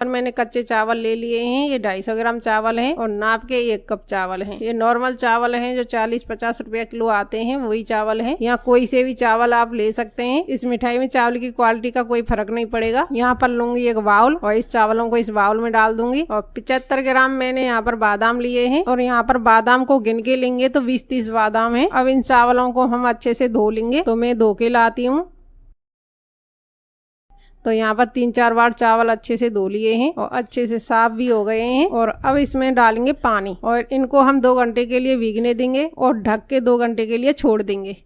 और मैंने कच्चे चावल ले लिए हैं। ये 250 ग्राम चावल हैं और नाप के 1 कप चावल हैं। ये नॉर्मल चावल हैं जो 40-50 रुपया किलो आते हैं, वही चावल हैं। यहाँ कोई से भी चावल आप ले सकते हैं। इस मिठाई में चावल की क्वालिटी का कोई फर्क नहीं पड़ेगा। यहाँ पर लूंगी एक बाउल और इस चावलों को इस बाउल में डाल दूंगी। और 75 ग्राम मैंने यहाँ पर बादाम लिए हैं और यहाँ पर बादाम को गिन के लेंगे तो 20-30 बादाम है। अब इन चावलों को हम अच्छे से धो लेंगे, तो मैं धो के लाती हूँ। तो यहाँ पर 3-4 बार चावल अच्छे से धो लिए हैं और अच्छे से साफ भी हो गए हैं। और अब इसमें डालेंगे पानी और इनको हम 2 घंटे के लिए भीगने देंगे और ढक के 2 घंटे के लिए छोड़ देंगे।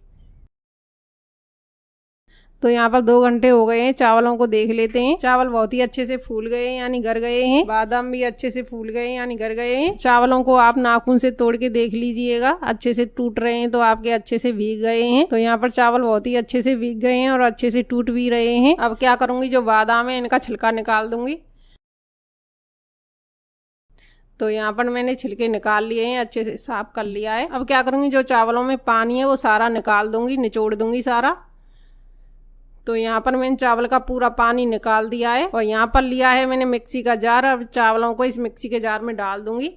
तो यहाँ पर 2 घंटे हो गए हैं। चावलों को देख लेते हैं। चावल बहुत ही अच्छे से फूल गए हैं, यानी गल गए हैं। बादाम भी अच्छे से फूल गए हैं, यानी गल गए हैं। चावलों को आप नाखून से तोड़ के देख लीजिएगा, अच्छे से टूट रहे हैं तो आपके अच्छे से भीग गए हैं। तो यहाँ पर चावल बहुत ही अच्छे से भीग गए हैं और अच्छे से टूट भी रहे हैं। अब क्या करूंगी, जो बादाम है इनका छिलका निकाल दूंगी। तो यहाँ पर मैंने छिलके निकाल लिए हैं, अच्छे से साफ कर लिया है। अब क्या करूंगी, जो चावलों में पानी है वो सारा निकाल दूंगी, निचोड़ दूंगी सारा। तो यहाँ पर मैंने चावल का पूरा पानी निकाल दिया है और यहाँ पर लिया है मैंने मिक्सी का जार। अब चावलों को इस मिक्सी के जार में डाल दूंगी।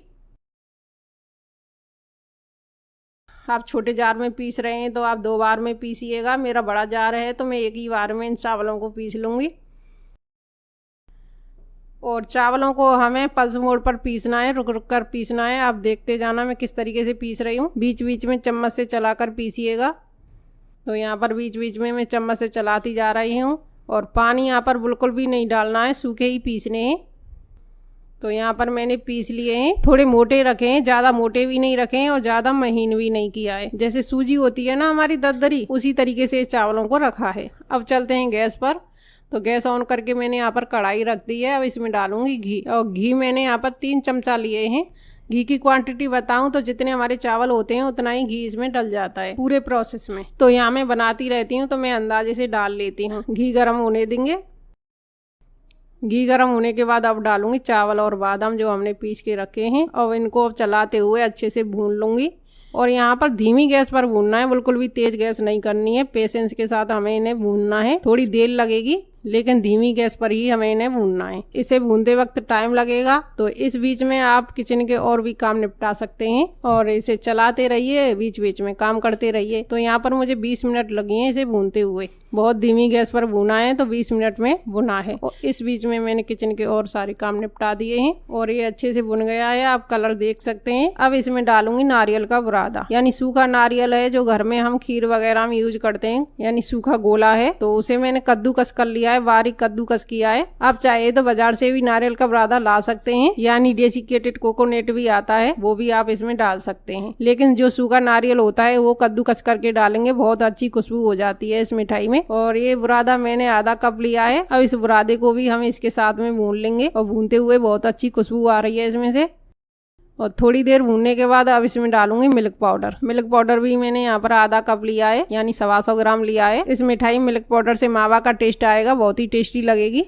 आप छोटे जार में पीस रहे हैं तो आप 2 बार में पीसिएगा। मेरा बड़ा जार है तो मैं एक ही बार में इन चावलों को पीस लूंगी। और चावलों को हमें पल्स मोड पर पीसना है, रुक रुक कर पीसना है। आप देखते जाना मैं किस तरीके से पीस रही हूँ। बीच बीच में चम्मच से चलाकर पीसिएगा। तो यहाँ पर बीच बीच में मैं चम्मच से चलाती जा रही हूँ। और पानी यहाँ पर बिल्कुल भी नहीं डालना है, सूखे ही पीसने हैं। तो यहाँ पर मैंने पीस लिए हैं। थोड़े मोटे रखे हैं, ज़्यादा मोटे भी नहीं रखे हैं और ज़्यादा महीन भी नहीं किया है। जैसे सूजी होती है ना हमारी दरदरी, उसी तरीके से चावलों को रखा है। अब चलते हैं गैस पर। तो गैस ऑन करके मैंने यहाँ पर कढ़ाई रख दी है। अब इसमें डालूंगी घी। और घी मैंने यहाँ पर 3 चमचा लिए हैं। घी की क्वांटिटी बताऊं तो जितने हमारे चावल होते हैं उतना ही घी इसमें डल जाता है पूरे प्रोसेस में। तो यहाँ मैं बनाती रहती हूँ तो मैं अंदाजे से डाल लेती हूँ। घी गर्म होने देंगे। घी गर्म होने के बाद अब डालूंगी चावल और बादाम जो हमने पीस के रखे हैं। और इनको अब चलाते हुए अच्छे से भून लूंगी। और यहाँ पर धीमी गैस पर भूनना है, बिल्कुल भी तेज गैस नहीं करनी है। पेशेंस के साथ हमें इन्हें भूनना है। थोड़ी देर लगेगी लेकिन धीमी गैस पर ही हमें इन्हें भूनना है। इसे भूनते वक्त टाइम लगेगा, तो इस बीच में आप किचन के और भी काम निपटा सकते हैं और इसे चलाते रहिए, बीच बीच में काम करते रहिए। तो यहाँ पर मुझे 20 मिनट लगे हैं इसे भूनते हुए। बहुत धीमी गैस पर भुना है तो 20 मिनट में भुना है। और इस बीच में मैंने किचन के और सारे काम निपटा दिए हैं और ये अच्छे से भुन गया है। आप कलर देख सकते हैं। अब इसमें डालूंगी नारियल का बुरादा, यानी सूखा नारियल है जो घर में हम खीर वगैरह में यूज करते हैं, यानी सूखा गोला है। तो उसे मैंने कद्दूकस कर लिया है, बारीक कद्दूकस किया है। आप चाहे तो बाजार से भी नारियल का बुरादा ला सकते हैं, यानी डेसिकेटेड कोकोनट भी आता है, वो भी आप इसमें डाल सकते हैं। लेकिन जो सूखा नारियल होता है वो कद्दूकस करके डालेंगे, बहुत अच्छी खुशबू हो जाती है इस मिठाई में। और ये बुरादा मैंने आधा कप लिया है। अब इस बुरादे को भी हम इसके साथ में भून लेंगे और भूनते हुए बहुत अच्छी खुशबू आ रही है इसमें से। और थोड़ी देर भूनने के बाद अब इसमें डालूंगी मिल्क पाउडर। मिल्क पाउडर भी मैंने यहाँ पर आधा कप लिया है, यानी 125 ग्राम लिया है। इस मिठाई मिल्क पाउडर से मावा का टेस्ट आएगा, बहुत ही टेस्टी लगेगी।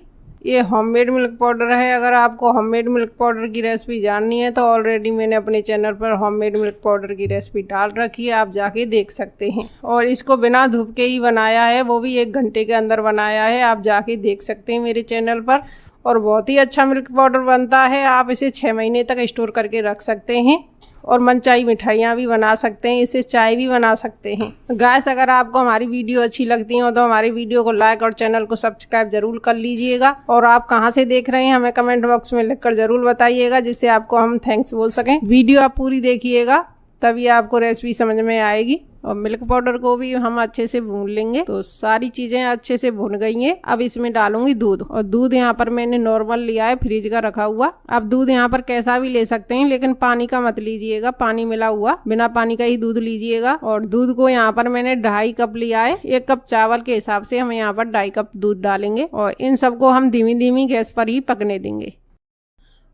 ये होममेड मिल्क पाउडर है। अगर आपको होममेड मिल्क पाउडर की रेसिपी जाननी है तो ऑलरेडी मैंने अपने चैनल पर होममेड मिल्क पाउडर की रेसिपी डाल रखी है, आप जाके देख सकते हैं। और इसको बिना धूप के ही बनाया है, वो भी 1 घंटे के अंदर बनाया है, आप जाके देख सकते हैं मेरे चैनल पर। और बहुत ही अच्छा मिल्क पाउडर बनता है। आप इसे 6 महीने तक स्टोर करके रख सकते हैं और मनचाही मिठाइयाँ भी बना सकते हैं, इससे चाय भी बना सकते हैं। गाइस, अगर आपको हमारी वीडियो अच्छी लगती हो तो हमारी वीडियो को लाइक और चैनल को सब्सक्राइब जरूर कर लीजिएगा। और आप कहाँ से देख रहे हैं हमें कमेंट बॉक्स में लिखकर जरूर बताइएगा, जिससे आपको हम थैंक्स बोल सकें। वीडियो आप पूरी देखिएगा तभी आपको रेसिपी समझ में आएगी। और मिल्क पाउडर को भी हम अच्छे से भून लेंगे। तो सारी चीजें अच्छे से भुन गई हैं। अब इसमें डालूंगी दूध। और दूध यहाँ पर मैंने नॉर्मल लिया है, फ्रिज का रखा हुआ। आप दूध यहाँ पर कैसा भी ले सकते हैं, लेकिन पानी का मत लीजिएगा, पानी मिला हुआ, बिना पानी का ही दूध लीजिएगा। और दूध को यहाँ पर मैंने 2.5 कप लिया है। 1 कप चावल के हिसाब से हम यहाँ पर 2.5 कप दूध डालेंगे और इन सबको हम धीमी धीमी गैस पर ही पकने देंगे।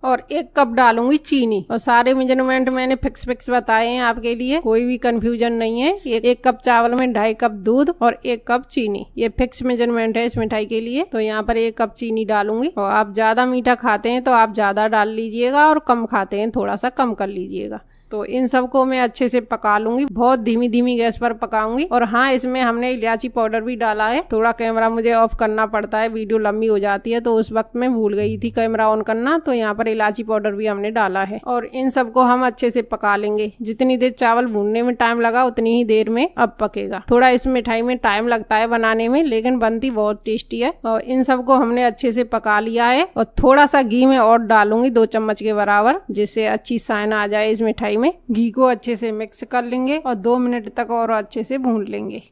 और 1 कप डालूंगी चीनी। और सारे मेजरमेंट मैंने फिक्स बताए हैं आपके लिए, कोई भी कंफ्यूजन नहीं है। 1 कप चावल में 2.5 कप दूध और 1 कप चीनी, ये फिक्स मेजरमेंट है इस मिठाई के लिए। तो यहाँ पर 1 कप चीनी डालूंगी। और आप ज्यादा मीठा खाते हैं तो आप ज्यादा डाल लीजिएगा और कम खाते हैं थोड़ा सा कम कर लीजिएगा। तो इन सबको मैं अच्छे से पका लूंगी, बहुत धीमी धीमी गैस पर पकाऊंगी। और हाँ, इसमें हमने इलायची पाउडर भी डाला है। थोड़ा कैमरा मुझे ऑफ करना पड़ता है, वीडियो लंबी हो जाती है, तो उस वक्त मैं भूल गई थी कैमरा ऑन करना, तो यहाँ पर इलायची पाउडर भी हमने डाला है। और इन सबको हम अच्छे से पका लेंगे। जितनी देर चावल भूनने में टाइम लगा उतनी ही देर में अब पकेगा। थोड़ा इस मिठाई में टाइम लगता है बनाने में, लेकिन बनती बहुत टेस्टी है। और इन सबको हमने अच्छे से पका लिया है। और थोड़ा सा घी में और डालूंगी 2 चम्मच के बराबर, जिससे अच्छी साइन आ जाए इस मिठाई में। घी को अच्छे से मिक्स कर लेंगे और 2 मिनट तक और अच्छे से भून लेंगे।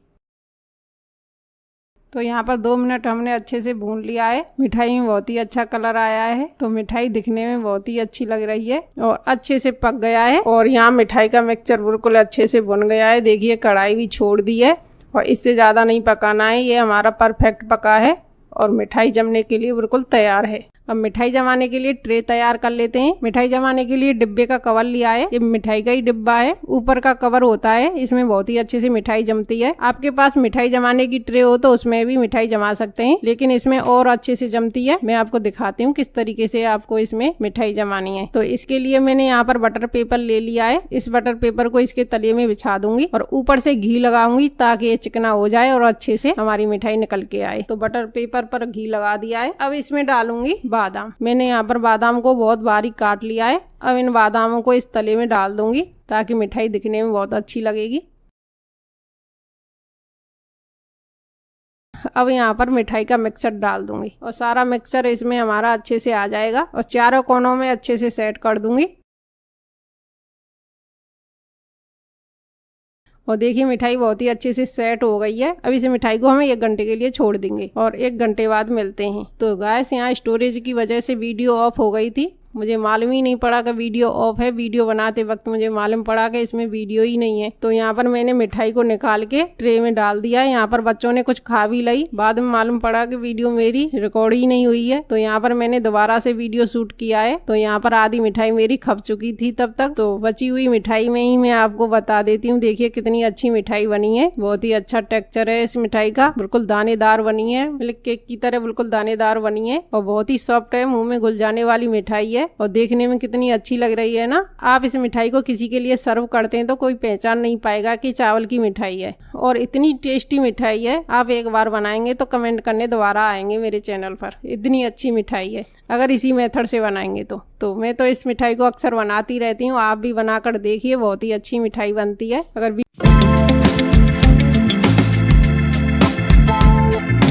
तो यहाँ पर 2 मिनट हमने अच्छे से भून लिया है। मिठाई में बहुत ही अच्छा कलर आया है, तो मिठाई दिखने में बहुत ही अच्छी लग रही है और अच्छे से पक गया है। और यहाँ मिठाई का मिक्सचर बिल्कुल अच्छे से बन गया है। देखिए कढ़ाई भी छोड़ दी है और इससे ज़्यादा नहीं पकाना है। ये हमारा परफेक्ट पका है और मिठाई जमने के लिए बिल्कुल तैयार है। अब मिठाई जमाने के लिए ट्रे तैयार कर लेते हैं। मिठाई जमाने के लिए डिब्बे का कवर लिया है। ये मिठाई का ही डिब्बा है, ऊपर का कवर होता है, इसमें बहुत ही अच्छे से मिठाई जमती है। आपके पास मिठाई जमाने की ट्रे हो तो उसमें भी मिठाई जमा सकते हैं, लेकिन इसमें और अच्छे से जमती है। मैं आपको दिखाती हूँ किस तरीके से आपको इसमें मिठाई जमानी है। तो इसके लिए मैंने यहाँ पर बटर पेपर ले लिया है। इस बटर पेपर को इसके तले में बिछा दूंगी और ऊपर से घी लगाऊंगी ताकि ये चिकना हो जाए और अच्छे से हमारी मिठाई निकल के आए। तो बटर पेपर पर घी लगा दिया है। अब इसमें डालूंगी बादाम। मैंने यहाँ पर बादाम को बहुत बारीक काट लिया है। अब इन बादामों को इस तले में डाल दूंगी ताकि मिठाई दिखने में बहुत अच्छी लगेगी। अब यहाँ पर मिठाई का मिक्सर डाल दूंगी और सारा मिक्सर इसमें हमारा अच्छे से आ जाएगा और चारों कोनों में अच्छे से सेट कर दूंगी। और देखिए मिठाई बहुत ही अच्छे से सेट हो गई है। अब इस मिठाई को हमें 1 घंटे के लिए छोड़ देंगे और 1 घंटे बाद मिलते हैं। तो गाइस यहाँ स्टोरेज की वजह से वीडियो ऑफ हो गई थी। मुझे मालूम ही नहीं पड़ा कि वीडियो ऑफ है। वीडियो बनाते वक्त मुझे मालूम पड़ा कि इसमें वीडियो ही नहीं है। तो यहाँ पर मैंने मिठाई को निकाल के ट्रे में डाल दिया है। यहाँ पर बच्चों ने कुछ खा भी ली। बाद में मालूम पड़ा कि वीडियो मेरी रिकॉर्ड ही नहीं हुई है। तो यहाँ पर मैंने दोबारा से वीडियो शूट किया है। तो यहाँ पर आधी मिठाई मेरी खप चुकी थी तब तक। तो बची हुई मिठाई में ही मैं आपको बता देती हूँ। देखिए कितनी अच्छी मिठाई बनी है। बहुत ही अच्छा टेक्सचर है इस मिठाई का, बिल्कुल दानेदार बनी है, मिल्क केक की तरह बिल्कुल दानेदार बनी है और बहुत ही सॉफ्ट है, मुंह में घुल जाने वाली मिठाई है और देखने में कितनी अच्छी लग रही है ना। आप इस मिठाई को किसी के लिए सर्व करते हैं तो कोई पहचान नहीं पाएगा कि चावल की मिठाई है। और इतनी टेस्टी मिठाई है, आप एक बार बनाएंगे तो कमेंट करने दोबारा आएंगे मेरे चैनल पर। इतनी अच्छी मिठाई है अगर इसी मेथड से बनाएंगे तो मैं तो इस मिठाई को अक्सर बनाती रहती हूँ। आप भी बनाकर देखिए, बहुत ही अच्छी मिठाई बनती है। अगर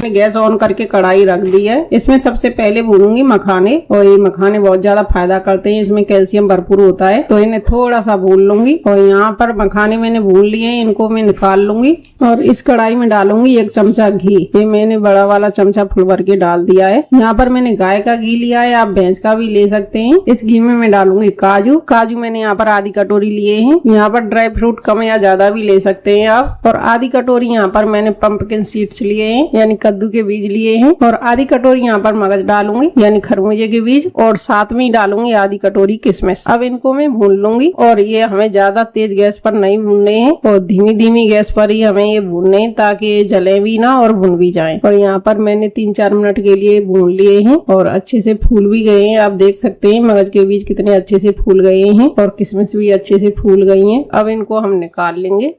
गैस ऑन करके कढ़ाई रख दी है। इसमें सबसे पहले भूनूंगी मखाने। और ये मखाने बहुत ज्यादा फायदा करते हैं, इसमें कैल्शियम भरपूर होता है। तो इन्हें थोड़ा सा भून लूंगी। और यहाँ पर मखाने मैंने भून लिए हैं, इनको मैं निकाल लूंगी और इस कढ़ाई में डालूंगी 1 चमचा घी। ये मैंने बड़ा वाला चमचा फुल भर के डाल दिया है। यहाँ पर मैंने गाय का घी लिया है, आप भैंस का भी ले सकते हैं। इस घी में मैं डालूंगी काजू। काजू मैंने यहाँ पर आधी कटोरी लिए हैं। यहाँ पर ड्राई फ्रूट कम या ज्यादा भी ले सकते हैं आप। और आधी कटोरी यहाँ पर मैंने पंपकिन सीड्स लिए हैं, यानी कद्दू के बीज लिए हैं। और आधी कटोरी यहाँ पर मगज डालूंगी, यानी खरबूजे के बीज। और साथ में ही डालूंगी आधी कटोरी किशमिश। अब इनको मैं भून लूंगी। और ये हमें ज्यादा तेज गैस पर नहीं भूनने हैं और धीमी धीमी गैस पर ही हमें ये भूनने हैं ताकि ये जले भी ना और भुन भी जाएं। और यहाँ पर मैंने 3-4 मिनट के लिए भून लिए हैं और अच्छे से फूल भी गए हैं। आप देख सकते हैं मगज के बीज कितने अच्छे से फूल गए हैं और किशमिश भी अच्छे से फूल गई हैं। अब इनको हम निकाल लेंगे।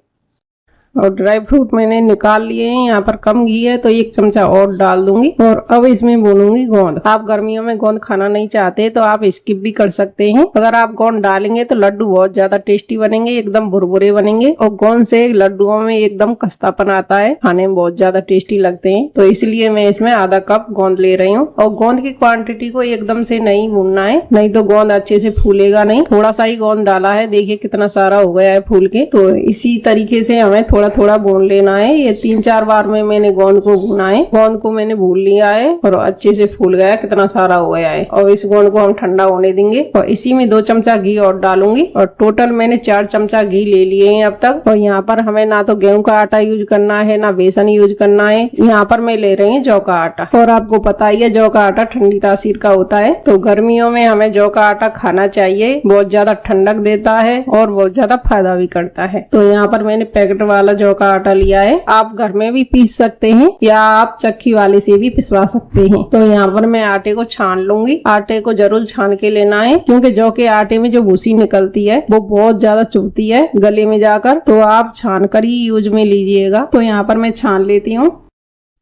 और ड्राई फ्रूट मैंने निकाल लिए हैं। यहाँ पर कम घी है तो 1 चमचा और डाल दूंगी। और अब इसमें भूनूंगी गोंद। आप गर्मियों में गोंद खाना नहीं चाहते तो आप स्किप भी कर सकते हैं। अगर आप गोंद डालेंगे तो लड्डू बहुत ज्यादा टेस्टी बनेंगे, एकदम भुरभुरे बनेंगे। और गोंद से लड्डुओं में एकदम खस्तापन आता है, खाने में बहुत ज्यादा टेस्टी लगते हैं। तो इसलिए मैं इसमें आधा कप गोंद ले रही हूँ। और गोंद की क्वांटिटी को एकदम से नहीं भूनना है, नहीं तो गोंद अच्छे से फूलेगा नहीं। थोड़ा सा ही गोंद डाला है, देखिए कितना सारा हो गया है फूल के। तो इसी तरीके से हमें थोड़ा भून लेना है। ये 3-4 बार में मैंने गोंद को भुना है। गोंद को मैंने भून लिया है और अच्छे से फूल गया, कितना सारा हो गया है। और इस गोंद को हम ठंडा होने देंगे। और इसी में 2 चमचा घी और डालूंगी। और टोटल मैंने 4 चमचा घी ले लिए हैं अब तक। और यहाँ पर हमें ना तो गेहूं का आटा यूज करना है ना बेसन यूज करना है। यहाँ पर मैं ले रही हूँ जौ का आटा। और आपको पता ही है जौ का आटा ठंडी तासीर का होता है। तो गर्मियों में हमें जौ का आटा खाना चाहिए, बहुत ज्यादा ठंडक देता है और बहुत ज्यादा फायदा भी करता है। तो यहाँ पर मैंने पैकेट वाला जौ का आटा लिया है। आप घर में भी पीस सकते हैं या आप चक्की वाले से भी पिसवा सकते हैं। तो यहाँ पर मैं आटे को छान लूंगी। आटे को जरूर छान के लेना है क्योंकि जौ के आटे में जो भूसी निकलती है वो बहुत ज्यादा चुभती है गले में जाकर, तो आप छान कर ही यूज में लीजिएगा। तो यहाँ पर मैं छान लेती हूँ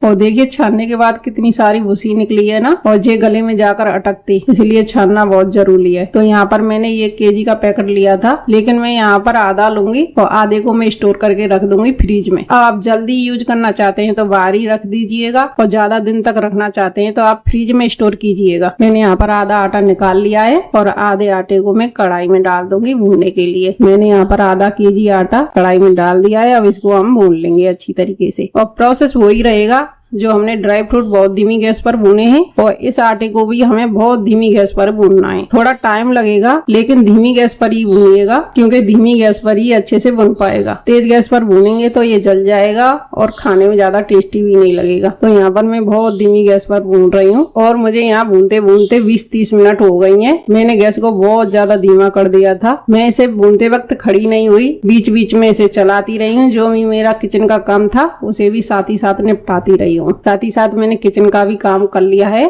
और देखिए छानने के बाद कितनी सारी भूसी निकली है ना, और ये गले में जाकर अटकती, इसलिए छानना बहुत जरूरी है। तो यहाँ पर मैंने 1 केजी का पैकेट लिया था, लेकिन मैं यहाँ पर आधा लूंगी और आधे को मैं स्टोर करके रख दूंगी फ्रिज में। आप जल्दी यूज करना चाहते हैं तो बाहर ही रख दीजिएगा और ज्यादा दिन तक रखना चाहते हैं तो आप फ्रिज में स्टोर कीजिएगा। मैंने यहाँ पर आधा आटा निकाल लिया है और आधे आटे को मैं कढ़ाई में डाल दूंगी भूनने के लिए। मैंने यहाँ पर आधा केजी आटा कढ़ाई में डाल दिया है। अब इसको हम भून लेंगे अच्छी तरीके से और प्रोसेस वही रहेगा जो हमने ड्राई फ्रूट बहुत धीमी गैस पर भुने हैं, और इस आटे को भी हमें बहुत धीमी गैस पर भूनना है। थोड़ा टाइम लगेगा लेकिन धीमी गैस पर ही भूनिएगा क्योंकि धीमी गैस पर ही अच्छे से भुन पाएगा। तेज गैस पर भूनेंगे तो ये जल जाएगा और खाने में ज्यादा टेस्टी भी नहीं लगेगा। तो यहाँ पर मैं बहुत धीमी गैस पर भून रही हूँ और मुझे यहाँ भूनते भूनते 20-30 मिनट हो गई है। मैंने गैस को बहुत ज्यादा धीमा कर दिया था। मैं इसे भूनते वक्त खड़ी नहीं हुई, बीच बीच में इसे चलाती रही हूँ। जो भी मेरा किचन का काम था उसे भी साथ ही साथ निपटाती रही हूँ। साथ ही साथ मैंने किचन का भी काम कर लिया है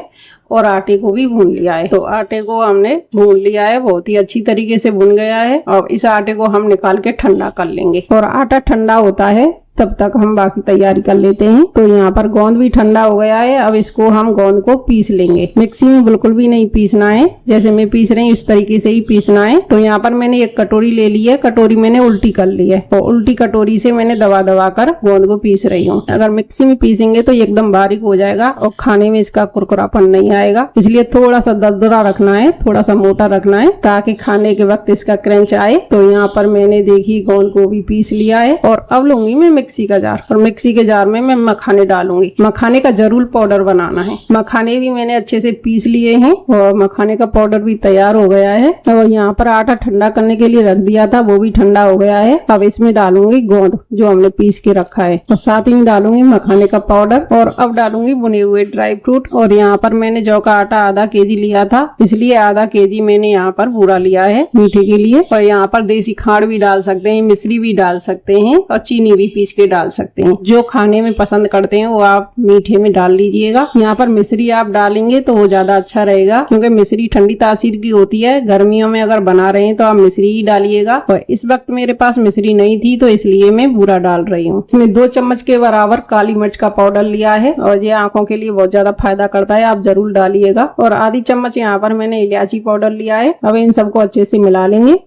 और आटे को भी भून लिया है। तो आटे को हमने भून लिया है, बहुत ही अच्छी तरीके से भुन गया है। और इस आटे को हम निकाल के ठंडा कर लेंगे और आटा ठंडा होता है तब तक हम बाकी तैयारी कर लेते हैं। तो यहाँ पर गोंद भी ठंडा हो गया है। अब इसको हम गोंद को पीस लेंगे। मिक्सी में बिल्कुल भी नहीं पीसना है, जैसे मैं पीस रही हूँ इस तरीके से ही पीसना है। तो यहाँ पर मैंने 1 कटोरी ले ली है, कटोरी मैंने उल्टी कर ली है और उल्टी कटोरी से मैंने दबा दबा कर गोंद को पीस रही हूँ। अगर मिक्सी में पीसेंगे तो एकदम बारीक हो जाएगा और खाने में इसका कुरकुरापन नहीं आएगा, इसलिए थोड़ा सा दरदरा रखना है, थोड़ा सा मोटा रखना है ताकि खाने के वक्त इसका क्रंच आए। तो यहाँ पर मैंने देखी गोंद को भी पीस लिया है और अब लूंगी मैं मिक्सी का जार और मिक्सी के जार में मैं मखाने डालूंगी। मखाने का जरूर पाउडर बनाना है। मखाने भी मैंने अच्छे से पीस लिए हैं और मखाने का पाउडर भी तैयार हो गया है। और यहाँ पर आटा ठंडा करने के लिए रख दिया था, वो भी ठंडा हो गया है। अब इसमें डालूंगी गोंद जो हमने पीस के रखा है और साथ ही में डालूंगी मखाने का पाउडर और अब डालूंगी भुने हुए ड्राई फ्रूट। और यहाँ पर मैंने जौ का आटा आधा केजी लिया था, इसलिए आधा केजी मैंने यहाँ पर बूरा लिया है मीठे के लिए। और यहाँ पर देसी खांड भी डाल सकते हैं, मिश्री भी डाल सकते हैं और चीनी भी पीस के डाल सकते हैं। जो खाने में पसंद करते हैं वो आप मीठे में डाल लीजिएगा। यहाँ पर मिश्री आप डालेंगे तो वो ज्यादा अच्छा रहेगा क्योंकि मिश्री ठंडी तासीर की होती है। गर्मियों में अगर बना रहे हैं तो आप मिश्री ही डालिएगा। और इस वक्त मेरे पास मिश्री नहीं थी तो इसलिए मैं बूरा डाल रही हूँ। इसमें 2 चम्मच के बराबर काली मिर्च का पाउडर लिया है और ये आंखों के लिए बहुत ज्यादा फायदा करता है, आप जरूर डालिएगा। और आधी चम्मच यहाँ पर मैंने इलायची पाउडर लिया है। अब इन सबको अच्छे से मिला लेंगे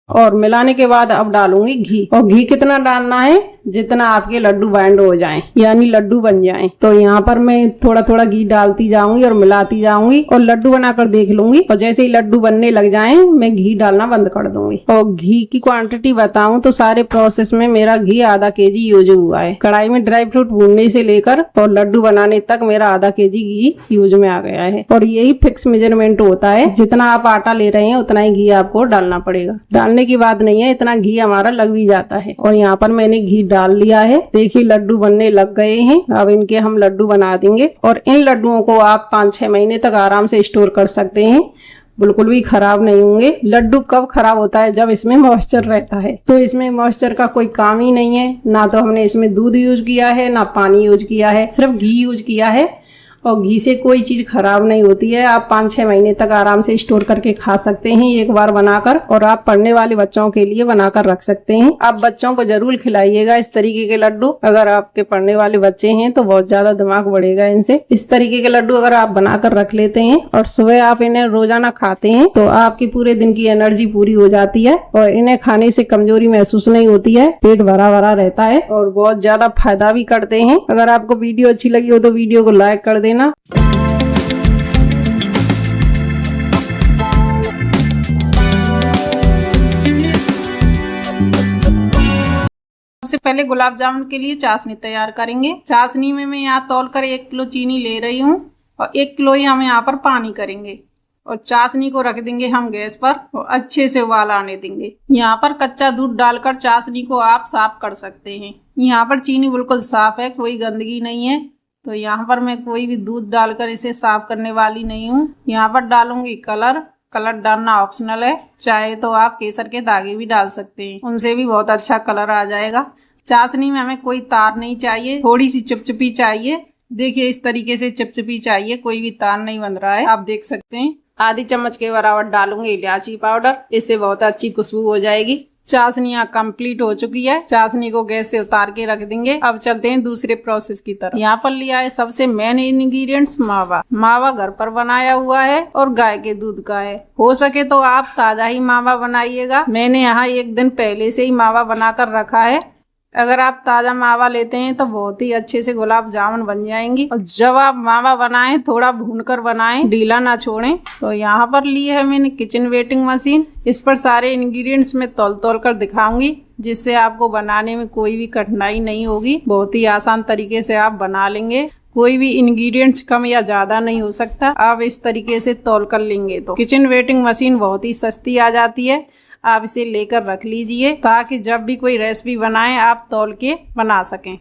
और मिलाने के बाद अब डालूंगी घी। और घी कितना डालना है, जितना आपके लड्डू बाइंड हो जाएं, यानी लड्डू बन जाएं। तो यहाँ पर मैं थोड़ा थोड़ा घी डालती जाऊंगी और मिलाती जाऊंगी और लड्डू बनाकर देख लूंगी। और जैसे ही लड्डू बनने लग जाएं मैं घी डालना बंद कर दूंगी। और घी की क्वांटिटी बताऊं तो सारे प्रोसेस में मेरा घी आधा केजी यूज हुआ है। कढ़ाई में ड्राई फ्रूट भूनने से लेकर और लड्डू बनाने तक मेरा आधा केजी घी यूज में आ गया है। और यही फिक्स मेजरमेंट होता है, जितना आप आटा ले रहे हैं उतना ही घी आपको डालना पड़ेगा। डालने की बात नहीं है, इतना घी हमारा लग भी जाता है। और यहाँ पर मैंने घी डाल लिया है। देखिए लड्डू बनने लग गए हैं। अब इनके हम लड्डू बना देंगे और इन लड्डुओं को आप 5-6 महीने तक आराम से स्टोर कर सकते हैं, बिल्कुल भी खराब नहीं होंगे। लड्डू कब खराब होता है, जब इसमें मॉइस्चर रहता है। तो इसमें मॉइस्चर का कोई काम ही नहीं है, ना तो हमने इसमें दूध यूज किया है ना पानी यूज किया है, सिर्फ घी यूज किया है। और घी से कोई चीज खराब नहीं होती है। आप 5-6 महीने तक आराम से स्टोर करके खा सकते हैं एक बार बनाकर। और आप पढ़ने वाले बच्चों के लिए बनाकर रख सकते हैं। आप बच्चों को जरूर खिलाइएगा इस तरीके के लड्डू। अगर आपके पढ़ने वाले बच्चे हैं तो बहुत ज्यादा दिमाग बढ़ेगा इनसे। इस तरीके के लड्डू अगर आप बनाकर रख लेते हैं और सुबह आप इन्हें रोजाना खाते हैं तो आपकी पूरे दिन की एनर्जी पूरी हो जाती है और इन्हें खाने से कमजोरी महसूस नहीं होती है। पेट भरा भरा रहता है और बहुत ज्यादा फायदा भी करते हैं। अगर आपको वीडियो अच्छी लगी हो तो वीडियो को लाइक कर देना। सबसे पहले गुलाब जामुन के लिए चाशनी तैयार करेंगे। चाशनी में मैं यहाँ तौलकर 1 किलो चीनी ले रही हूँ और 1 किलो ही हम यहाँ पर पानी करेंगे। और चाशनी को रख देंगे हम गैस पर और अच्छे से उबाल आने देंगे। यहाँ पर कच्चा दूध डालकर चाशनी को आप साफ कर सकते हैं। यहाँ पर चीनी बिल्कुल साफ है, कोई गंदगी नहीं है। तो यहाँ पर मैं कोई भी दूध डालकर इसे साफ करने वाली नहीं हूँ। यहाँ पर डालूंगी कलर। कलर डालना ऑप्शनल है, चाहे तो आप केसर के धागे भी डाल सकते हैं, उनसे भी बहुत अच्छा कलर आ जाएगा। चाशनी में हमें कोई तार नहीं चाहिए, थोड़ी सी चिपचिपी चाहिए। देखिए इस तरीके से चिपचिपी चाहिए, कोई भी तार नहीं बन रहा है, आप देख सकते हैं। आधी चम्मच के बराबर डालूंगी इलायची पाउडर, इससे बहुत अच्छी खुशबू हो जाएगी। चाशनी यहाँ कंप्लीट हो चुकी है, चाशनी को गैस से उतार के रख देंगे। अब चलते हैं दूसरे प्रोसेस की तरफ। यहाँ पर लिया है सबसे मेन इंग्रेडिएंट्स मावा। मावा घर पर बनाया हुआ है और गाय के दूध का है। हो सके तो आप ताजा ही मावा बनाइएगा। मैंने यहाँ 1 दिन पहले से ही मावा बनाकर रखा है। अगर आप ताजा मावा लेते हैं तो बहुत ही अच्छे से गुलाब जामुन बन जाएंगी। और जब आप मावा बनाएं थोड़ा भूनकर बनाएं, ढीला ना छोड़ें। तो यहाँ पर ली है मैंने किचन वेटिंग मशीन। इस पर सारे इंग्रेडिएंट्स मैं तौल कर दिखाऊंगी, जिससे आपको बनाने में कोई भी कठिनाई नहीं होगी। बहुत ही आसान तरीके से आप बना लेंगे। कोई भी इंग्रेडिएंट्स कम या ज्यादा नहीं हो सकता। आप इस तरीके से तौल कर लेंगे तो किचन वेटिंग मशीन बहुत ही सस्ती आ जाती है। आप इसे लेकर रख लीजिए ताकि जब भी कोई रेसिपी बनाएं आप तौल के बना सकें।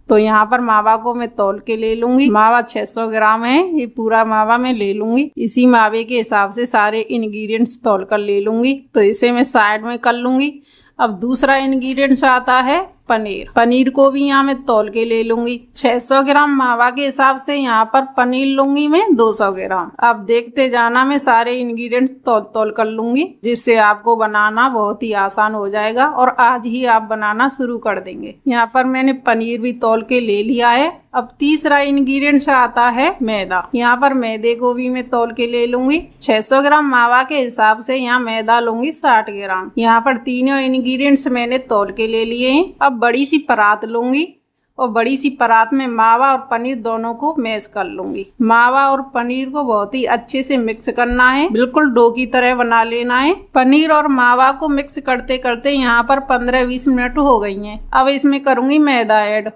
तो यहाँ पर मावा को मैं तौल के ले लूंगी। मावा 600 ग्राम है, ये पूरा मावा मैं ले लूंगी। इसी मावे के हिसाब से सारे इंग्रेडिएंट्स तौल कर ले लूंगी। तो इसे मैं साइड में कर लूंगी। अब दूसरा इंग्रेडिएंट्स आता है पनीर। पनीर को भी यहाँ मैं तौल के ले लूंगी। 600 ग्राम मावा के हिसाब से यहाँ पर पनीर लूंगी मैं 200 ग्राम। अब देखते जाना, मैं सारे इंग्रेडिएंट्स तौल कर लूंगी, जिससे आपको बनाना बहुत ही आसान हो जाएगा और आज ही आप बनाना शुरू कर देंगे। यहाँ पर मैंने पनीर भी तौल के ले लिया है। अब तीसरा इंग्रेडिएंट्स आता है मैदा। यहाँ पर मैदे को भी मैं तौल के ले लूंगी। 600 ग्राम मावा के हिसाब से यहाँ मैदा लूंगी 60 ग्राम। यहाँ पर तीनों इंग्रेडिएंट्स मैंने तौल के ले लिए हैं। अब बड़ी सी परात लूंगी और बड़ी सी परात में मावा और पनीर दोनों को मैश कर लूंगी। मावा और पनीर को बहुत ही अच्छे से मिक्स करना है, बिल्कुल डो की तरह बना लेना है। पनीर और मावा को मिक्स करते करते यहाँ पर 15-20 मिनट हो गई हैं। अब इसमें करूंगी मैदा ऐड।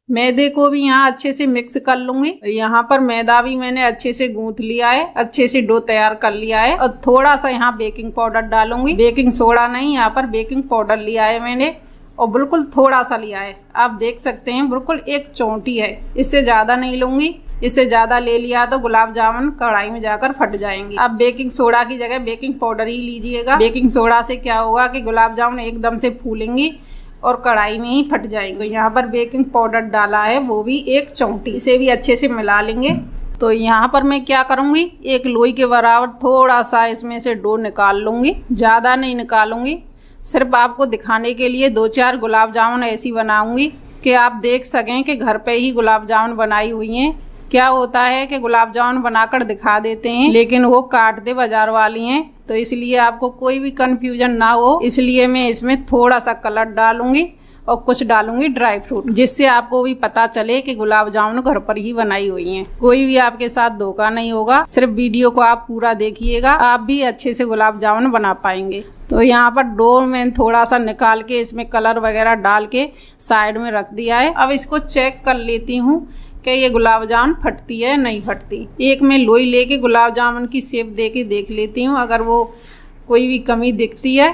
मैदे को भी यहाँ अच्छे से मिक्स कर लूंगी। यहाँ पर मैदा भी मैंने अच्छे से गूंथ लिया है, अच्छे से डो तैयार कर लिया है। और थोड़ा सा यहाँ बेकिंग पाउडर डालूंगी, बेकिंग सोडा नहीं, यहाँ पर बेकिंग पाउडर लिया है मैंने और बिल्कुल थोड़ा सा लिया है। आप देख सकते हैं बिल्कुल 1 चौंटी है, इससे ज्यादा नहीं लूंगी। इससे ज्यादा ले लिया तो गुलाब जामुन कढ़ाई में जाकर फट जाएंगे। आप बेकिंग सोडा की जगह बेकिंग पाउडर ही लीजिएगा। बेकिंग सोडा से क्या होगा कि गुलाब जामुन एकदम से फूलेंगी और कढ़ाई में ही फट जाएंगे। यहाँ पर बेकिंग पाउडर डाला है, वो भी 1 चौंटी, इसे भी अच्छे से मिला लेंगे। तो यहाँ पर मैं क्या करूँगी, 1 लोई के बराबर थोड़ा सा इसमें से डो निकाल लूँगी, ज़्यादा नहीं निकालूंगी। सिर्फ आपको दिखाने के लिए 2-4 गुलाब जामुन ऐसी बनाऊंगी कि आप देख सकें कि घर पे ही गुलाब जामुन बनाई हुई हैं। क्या होता है कि गुलाब जामुन बनाकर दिखा देते हैं लेकिन वो काट दे बाजार वाली हैं, तो इसलिए आपको कोई भी कंफ्यूजन ना हो, इसलिए मैं इसमें थोड़ा सा कलर डालूंगी और कुछ डालूंगी ड्राई फ्रूट, जिससे आपको भी पता चले कि गुलाब जामुन घर पर ही बनाई हुई हैं। कोई भी आपके साथ धोखा नहीं होगा। सिर्फ वीडियो को आप पूरा देखिएगा, आप भी अच्छे से गुलाब जामुन बना पाएंगे। तो यहाँ पर डो में थोड़ा सा निकाल के इसमें कलर वगैरह डाल के साइड में रख दिया है। अब इसको चेक कर लेती हूँ कि ये गुलाब जामुन फटती है नहीं फटती। एक मैं लोई लेके गुलाब जामुन की शेप दे के देख लेती हूँ, अगर वो कोई भी कमी दिखती है,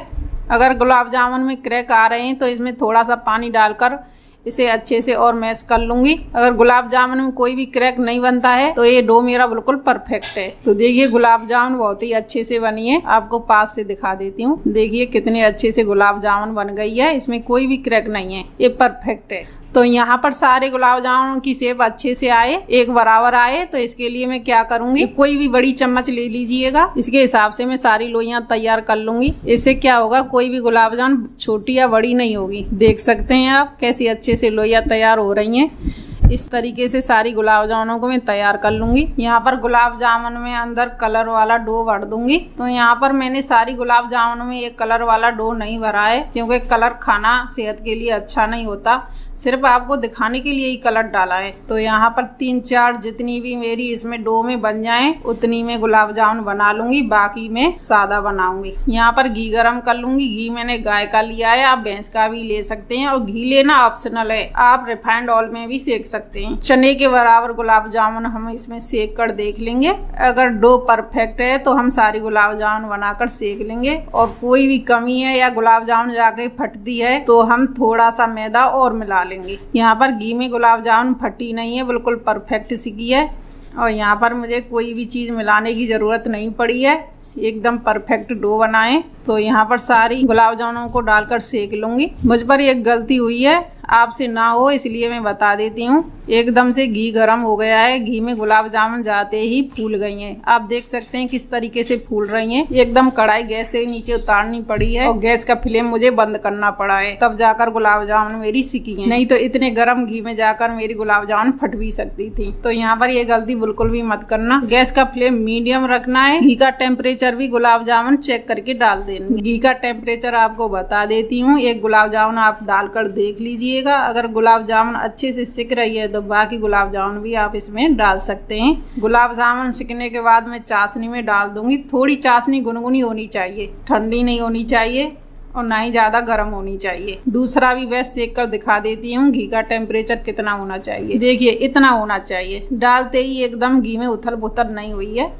अगर गुलाब जामुन में क्रैक आ रहे हैं तो इसमें थोड़ा सा पानी डालकर इसे अच्छे से और मैश कर लूंगी। अगर गुलाब जामुन में कोई भी क्रैक नहीं बनता है तो ये डो मेरा बिल्कुल परफेक्ट है। तो देखिए गुलाब जामुन बहुत ही अच्छे से बनी है, आपको पास से दिखा देती हूँ। देखिए कितने अच्छे से गुलाब जामुन बन गई है, इसमें कोई भी क्रैक नहीं है, ये परफेक्ट है। तो यहाँ पर सारे गुलाब जामुन की शेप अच्छे से आए, एक बराबर आए। तो इसके लिए मैं क्या करूंगी, कोई भी बड़ी चम्मच ले लीजिएगा, इसके हिसाब से मैं सारी लोइयां तैयार कर लूंगी। इससे क्या होगा, कोई भी गुलाब जामुन छोटी या बड़ी नहीं होगी। देख सकते हैं आप कैसी अच्छे से लोइयां तैयार हो रही हैं। इस तरीके से सारी गुलाब जामुनों को मैं तैयार कर लूंगी। यहाँ पर गुलाब जामुन में अंदर कलर वाला डो भर दूंगी। तो यहाँ पर मैंने सारी गुलाब जामुन में एक कलर वाला डो नहीं भरा है, क्योंकि कलर खाना सेहत के लिए अच्छा नहीं होता, सिर्फ आपको दिखाने के लिए ही कलर डाला है। तो यहाँ पर 3-4 जितनी भी मेरी इसमें डो में बन जाएं उतनी मैं गुलाब जामुन बना लूंगी, बाकी मैं सादा बनाऊंगी। यहाँ पर घी गरम कर लूंगी। घी मैंने गाय का लिया है, आप भैंस का भी ले सकते हैं और घी लेना ऑप्शनल है, आप रिफाइंड ऑयल में भी सेक सकते हैं। चने के बराबर गुलाब जामुन हम इसमें सेक कर देख लेंगे। अगर डो परफेक्ट है तो हम सारी गुलाब जामुन बनाकर सेक लेंगे, और कोई भी कमी है या गुलाब जामुन जाके फटती है तो हम थोड़ा सा मैदा और मिला लेंगे। यहाँ पर घी में गुलाब जामुन फटी नहीं है, बिल्कुल परफेक्ट सिकी है, और यहाँ पर मुझे कोई भी चीज़ मिलाने की ज़रूरत नहीं पड़ी है, एकदम परफेक्ट डो बनाएं। तो यहाँ पर सारी गुलाब जामुनों को डालकर सेक लूंगी। मुझ पर एक गलती हुई है, आपसे ना हो इसलिए मैं बता देती हूँ। एकदम से घी गर्म हो गया है, घी में गुलाब जामुन जाते ही फूल गई हैं। आप देख सकते हैं किस तरीके से फूल रही हैं। एकदम कढ़ाई गैस से नीचे उतारनी पड़ी है और गैस का फ्लेम मुझे बंद करना पड़ा है, तब जाकर गुलाब जामुन मेरी सिकी हैं। नहीं तो इतने गर्म घी में जाकर मेरी गुलाब जामुन फट भी सकती थी। तो यहाँ पर ये गलती बिल्कुल भी मत करना। गैस का फ्लेम मीडियम रखना है। घी का टेम्परेचर भी गुलाब जामुन चेक करके डाल देना। घी का टेम्परेचर आपको बता देती हूँ। एक गुलाब जामुन आप डालकर देख लीजिएगा। अगर गुलाब जामुन अच्छे से सिक रही है तो बाकी गुलाब जामुन भी आप इसमें डाल सकते हैं। गुलाब जामुन सिकने के बाद मैं चाशनी में डाल दूंगी। थोड़ी चाशनी गुनगुनी होनी चाहिए, ठंडी नहीं होनी चाहिए और ना ही ज्यादा गर्म होनी चाहिए। दूसरा भी वैसे सेक कर दिखा देती हूँ घी का टेम्परेचर कितना होना चाहिए। देखिए इतना होना चाहिए। डालते ही एकदम घी में उथल पुथल नहीं हुई है,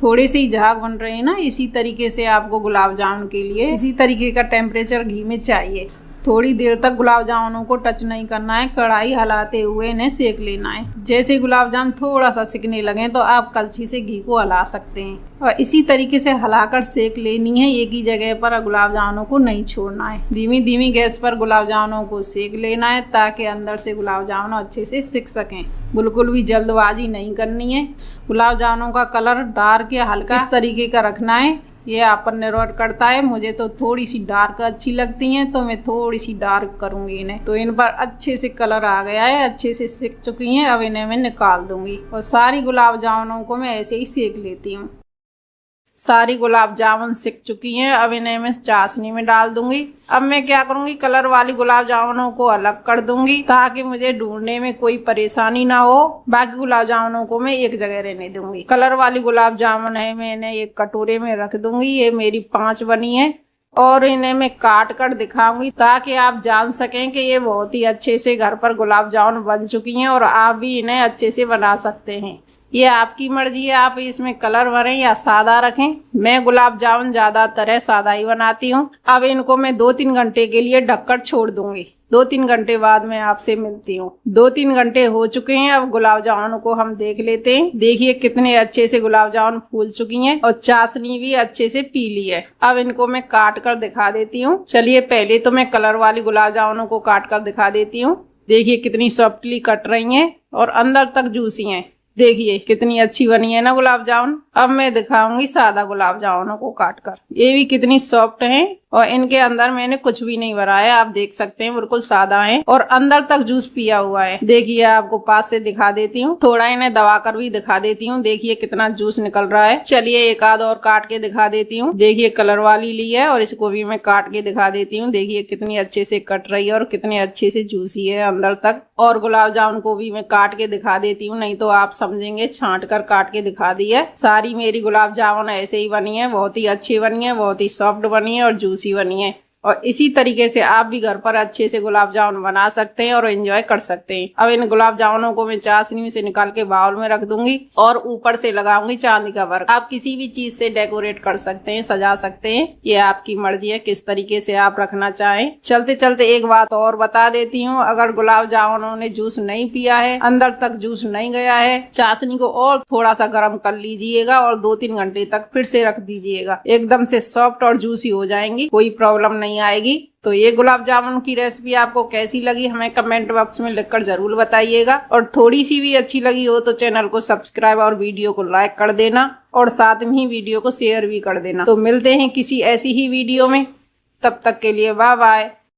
थोड़े से ही झाग बन रहे हैं ना। इसी तरीके से आपको गुलाब जामुन के लिए इसी तरीके का टेम्परेचर घी में चाहिए। थोड़ी देर तक गुलाब जामुनों को टच नहीं करना है, कढ़ाई हिलाते हुए इन्हें सेक लेना है। जैसे गुलाब जामुन थोड़ा सा सिकने लगे तो आप कलछी से घी को हिला सकते हैं और इसी तरीके से हिलाकर सेक लेनी है। एक ही जगह पर गुलाब जामुनों को नहीं छोड़ना है। धीमी धीमी गैस पर गुलाब जामुनों को सेक लेना है ताकि अंदर से गुलाब जामुन अच्छे से सिक सकें। बिल्कुल भी जल्दबाजी नहीं करनी है। गुलाब जामुनों का कलर डार्क या हल्का इस तरीके का रखना है। ये आप पर निर्भर करता है। मुझे तो थोड़ी सी डार्क अच्छी लगती हैं तो मैं थोड़ी सी डार्क करूंगी इन्हें। तो इन पर अच्छे से कलर आ गया है, अच्छे से सिक चुकी हैं। अब इन्हें मैं निकाल दूंगी और सारी गुलाब जामुनों को मैं ऐसे ही सेक लेती हूँ। सारी गुलाब जामुन सिक चुकी हैं। अब इन्हें मैं चाशनी में डाल दूंगी। अब मैं क्या करूंगी, कलर वाली गुलाब जामुनों को अलग कर दूंगी ताकि मुझे ढूंढने में कोई परेशानी ना हो। बाकी गुलाब जामुनों को मैं एक जगह रहने दूंगी। कलर वाली गुलाब जामुन है, मैं इन्हें एक कटोरे में रख दूंगी। ये मेरी 5 बनी है और इन्हें मैं काट कर दिखाऊंगी ताकि आप जान सकें कि ये बहुत ही अच्छे से घर पर गुलाब जामुन बन चुकी हैं और आप भी इन्हें अच्छे से बना सकते हैं। ये आपकी मर्जी है, आप इसमें कलर भरें या सादा रखें। मैं गुलाब जामुन ज्यादातर सादा ही बनाती हूँ। अब इनको मैं 2-3 घंटे के लिए ढककर छोड़ दूंगी। 2-3 घंटे बाद मैं आपसे मिलती हूँ। 2-3 घंटे हो चुके हैं। अब गुलाब जामुन को हम देख लेते हैं। देखिए कितने अच्छे से गुलाब जामुन फूल चुकी हैं और चाशनी भी अच्छे से पी ली है। अब इनको मैं काट कर दिखा देती हूँ। चलिए पहले तो मैं कलर वाली गुलाब जामुनों को काट कर दिखा देती हूँ। देखिए कितनी सॉफ्टली कट रही हैं और अंदर तक जूसी हैं। देखिए कितनी अच्छी बनी है ना गुलाब जामुन। अब मैं दिखाऊंगी सादा गुलाब जामुनों को काट कर। ये भी कितनी सॉफ्ट हैं और इनके अंदर मैंने कुछ भी नहीं भरा है। आप देख सकते हैं बिल्कुल सादा है और अंदर तक जूस पिया हुआ है। देखिए आपको पास से दिखा देती हूँ, थोड़ा इन्हें दबा कर भी दिखा देती हूँ। देखिए कितना जूस निकल रहा है। चलिए एक आध और काट के दिखा देती हूँ। देखिए कलर वाली ली है और इसको भी मैं काट के दिखा देती हूँ। देखिए कितनी अच्छे से कट रही है और कितने अच्छे से जूसी है अंदर तक। और गुलाब जामुन को भी मैं काट के दिखा देती हूँ, नहीं तो आप समझेंगे छांट कर काट के दिखा दी है। सारी मेरी गुलाब जामुन ऐसे ही बनी है, बहुत ही अच्छी बनी है, बहुत ही सॉफ्ट बनी है और जूसी बनी है। और इसी तरीके से आप भी घर पर अच्छे से गुलाब जामुन बना सकते हैं और एंजॉय कर सकते हैं। अब इन गुलाब जामुनों को मैं चाशनी से निकाल के बाउल में रख दूंगी और ऊपर से लगाऊंगी चांदी का वर्क। आप किसी भी चीज से डेकोरेट कर सकते हैं, सजा सकते हैं। ये आपकी मर्जी है किस तरीके से आप रखना चाहें। चलते चलते एक बात और बता देती हूँ, अगर गुलाब जामुनों ने जूस नहीं पिया है, अंदर तक जूस नहीं गया है, चाशनी को और थोड़ा सा गर्म कर लीजिएगा और 2-3 घंटे तक फिर से रख दीजिएगा। एकदम से सॉफ्ट और जूसी हो जाएंगी, कोई प्रॉब्लम नहीं आएगी। तो ये गुलाब जामुन की रेसिपी आपको कैसी लगी हमें कमेंट बॉक्स में लिखकर जरूर बताइएगा। और थोड़ी सी भी अच्छी लगी हो तो चैनल को सब्सक्राइब और वीडियो को लाइक कर देना और साथ में ही वीडियो को शेयर भी कर देना। तो मिलते हैं किसी ऐसी ही वीडियो में, तब तक के लिए बाय बाय।